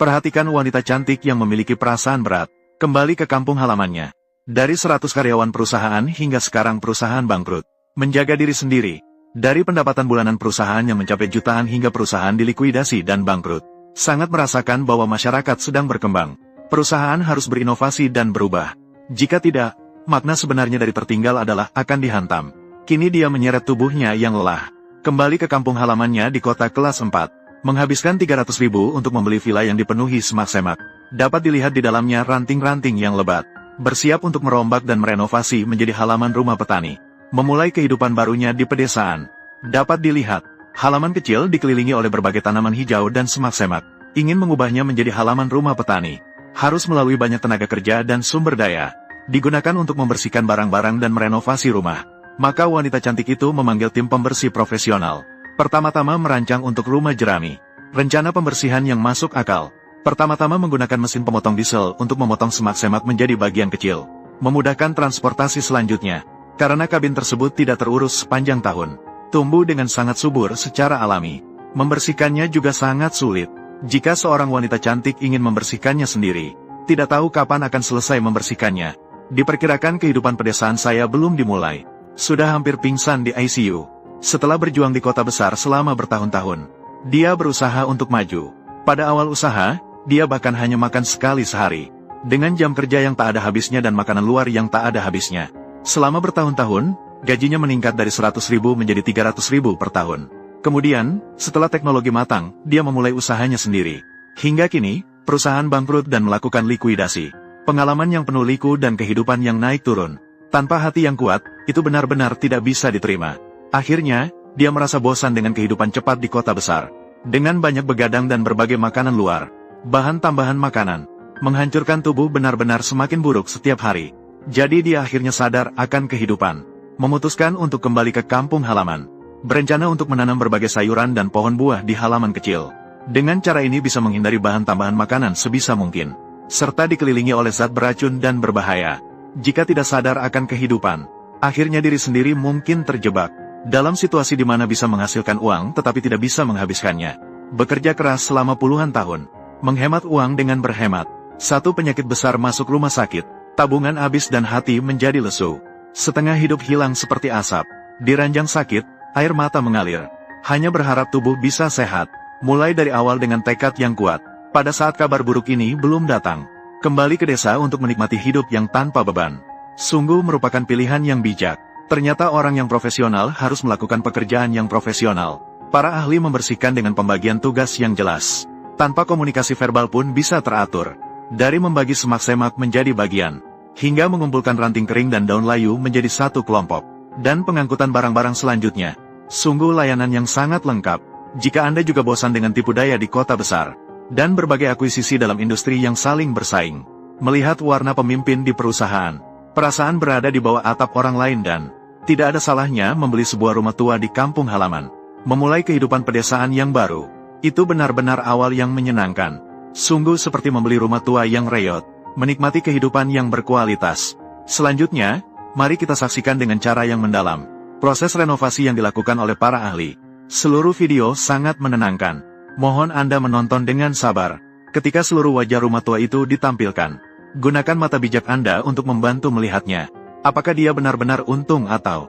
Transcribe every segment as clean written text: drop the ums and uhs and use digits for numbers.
Perhatikan wanita cantik yang memiliki perasaan berat, kembali ke kampung halamannya. Dari 100 karyawan perusahaan hingga sekarang perusahaan bangkrut. Menjaga diri sendiri. Dari pendapatan bulanan perusahaan yang mencapai jutaan hingga perusahaan dilikuidasi dan bangkrut. Sangat merasakan bahwa masyarakat sedang berkembang. Perusahaan harus berinovasi dan berubah. Jika tidak, makna sebenarnya dari tertinggal adalah akan dihantam. Kini dia menyeret tubuhnya yang lelah. Kembali ke kampung halamannya di kota kelas 4. Menghabiskan 300.000 untuk membeli villa yang dipenuhi semak-semak. Dapat dilihat di dalamnya ranting-ranting yang lebat. Bersiap untuk merombak dan merenovasi menjadi halaman rumah petani. Memulai kehidupan barunya di pedesaan. Dapat dilihat, halaman kecil dikelilingi oleh berbagai tanaman hijau dan semak-semak. Ingin mengubahnya menjadi halaman rumah petani. Harus melalui banyak tenaga kerja dan sumber daya. Digunakan untuk membersihkan barang-barang dan merenovasi rumah. Maka wanita cantik itu memanggil tim pembersih profesional. Pertama-tama merancang untuk rumah jerami. Rencana pembersihan yang masuk akal. Pertama-tama menggunakan mesin pemotong diesel untuk memotong semak-semak menjadi bagian kecil. Memudahkan transportasi selanjutnya. Karena kabin tersebut tidak terurus sepanjang tahun. Tumbuh dengan sangat subur secara alami. Membersihkannya juga sangat sulit. Jika seorang wanita cantik ingin membersihkannya sendiri, tidak tahu kapan akan selesai membersihkannya. Diperkirakan kehidupan pedesaan saya belum dimulai. Sudah hampir pingsan di ICU. Setelah berjuang di kota besar selama bertahun-tahun, dia berusaha untuk maju. Pada awal usaha, dia bahkan hanya makan sekali sehari. Dengan jam kerja yang tak ada habisnya dan makanan luar yang tak ada habisnya. Selama bertahun-tahun, gajinya meningkat dari 100.000 menjadi 300.000 per tahun. Kemudian, setelah teknologi matang, dia memulai usahanya sendiri. Hingga kini, perusahaan bangkrut dan melakukan likuidasi. Pengalaman yang penuh liku dan kehidupan yang naik turun. Tanpa hati yang kuat, itu benar-benar tidak bisa diterima. Akhirnya, dia merasa bosan dengan kehidupan cepat di kota besar. Dengan banyak begadang dan berbagai makanan luar, bahan tambahan makanan, menghancurkan tubuh benar-benar semakin buruk setiap hari. Jadi dia akhirnya sadar akan kehidupan. Memutuskan untuk kembali ke kampung halaman. Berencana untuk menanam berbagai sayuran dan pohon buah di halaman kecil. Dengan cara ini bisa menghindari bahan tambahan makanan sebisa mungkin. Serta dikelilingi oleh zat beracun dan berbahaya. Jika tidak sadar akan kehidupan, akhirnya diri sendiri mungkin terjebak dalam situasi di mana bisa menghasilkan uang tetapi tidak bisa menghabiskannya. Bekerja keras selama puluhan tahun. Menghemat uang dengan berhemat. Satu penyakit besar masuk rumah sakit. Tabungan habis dan hati menjadi lesu. Setengah hidup hilang seperti asap. Di ranjang sakit, air mata mengalir. Hanya berharap tubuh bisa sehat. Mulai dari awal dengan tekad yang kuat. Pada saat kabar buruk ini belum datang. Kembali ke desa untuk menikmati hidup yang tanpa beban. Sungguh merupakan pilihan yang bijak. Ternyata orang yang profesional harus melakukan pekerjaan yang profesional. Para ahli membersihkan dengan pembagian tugas yang jelas. Tanpa komunikasi verbal pun bisa teratur. Dari membagi semak-semak menjadi bagian, hingga mengumpulkan ranting kering dan daun layu menjadi satu kelompok. Dan pengangkutan barang-barang selanjutnya. Sungguh layanan yang sangat lengkap. Jika Anda juga bosan dengan tipu daya di kota besar, dan berbagai akuisisi dalam industri yang saling bersaing. Melihat warna pemimpin di perusahaan. Perasaan berada di bawah atap orang lain dan tidak ada salahnya membeli sebuah rumah tua di kampung halaman. Memulai kehidupan pedesaan yang baru. Itu benar-benar awal yang menyenangkan. Sungguh seperti membeli rumah tua yang reyot. Menikmati kehidupan yang berkualitas. Selanjutnya, mari kita saksikan dengan cara yang mendalam. Proses renovasi yang dilakukan oleh para ahli. Seluruh video sangat menenangkan. Mohon Anda menonton dengan sabar. Ketika seluruh wajah rumah tua itu ditampilkan. Gunakan mata bijak Anda untuk membantu melihatnya. Apakah dia benar-benar untung atau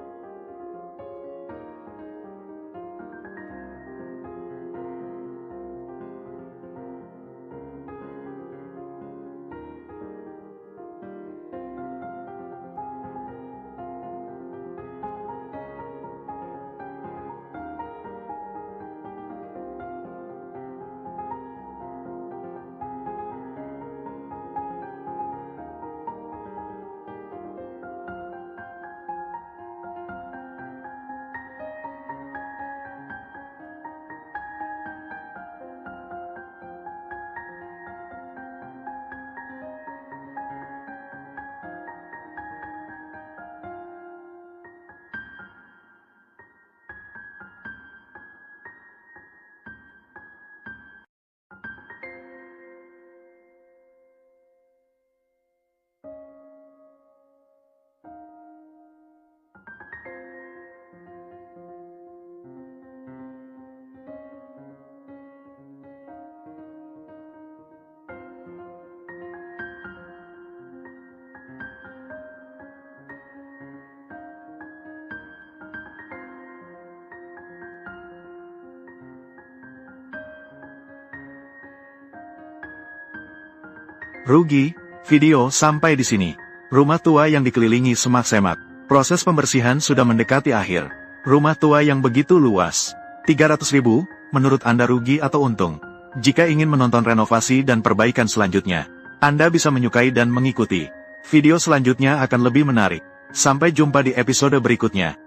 Rugi, video sampai di sini. Rumah tua yang dikelilingi semak-semak. Proses pembersihan sudah mendekati akhir. Rumah tua yang begitu luas. 300.000, menurut Anda rugi atau untung? Jika ingin menonton renovasi dan perbaikan selanjutnya, Anda bisa menyukai dan mengikuti. Video selanjutnya akan lebih menarik. Sampai jumpa di episode berikutnya.